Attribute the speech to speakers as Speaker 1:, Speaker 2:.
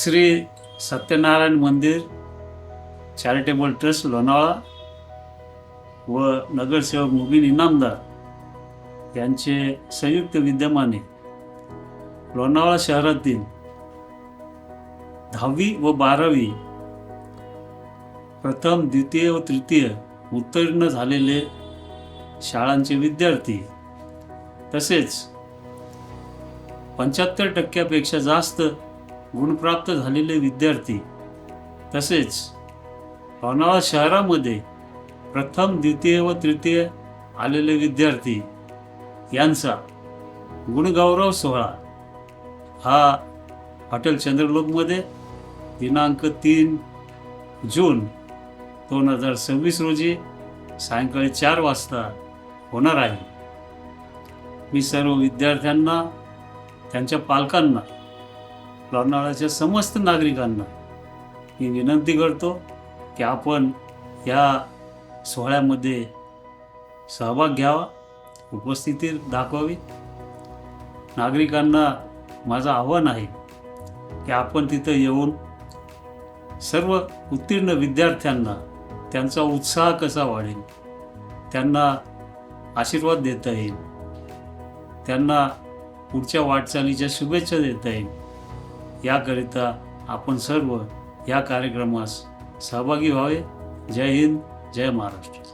Speaker 1: श्री सत्यनारायण मंदिर charitable trust Lonavala व नगरसेवक मुबीन इनामदार यांचे संयुक्त विद्यमाने लोणावळा शहरातील 10वी व 12वी प्रथम, द्वितीय व तृतीय उत्तीर्ण झालेले शाळांचे विद्यार्थी तसेच 75% जास्त गुणप्राप्त झालेले विद्यार्थी तसेच लोणावळा शहरामध्ये प्रथम, द्वितीय व तृतीय आलेले विद्यार्थी यांचा गुणगौरव सोहळा हा हॉटेल चंद्रलोकमध्ये दिनांक 3 जून 2026 रोजी सायंकाळी 4 वाजता होणार आहे. मी सर्व विद्यार्थ्यांना, त्यांच्या पालकांना, लोणावळ्याच्या समस्त नागरिकांना मी विनंती करतो की आपण या सोहळ्यामध्ये सहभाग घ्यावा, उपस्थिती दाखवावी. नागरिकांना माझं आव्हान आहे की आपण तिथं येऊन सर्व उत्तीर्ण विद्यार्थ्यांना त्यांचा उत्साह कसा वाढेल, त्यांना आशीर्वाद देता येईल, त्यांना पुढच्या वाटचालीच्या शुभेच्छा देता येईल, याकरिता आपण सर्व या कार्यक्रमास सहभागी व्हावे. जय हिंद, जय महाराष्ट्र.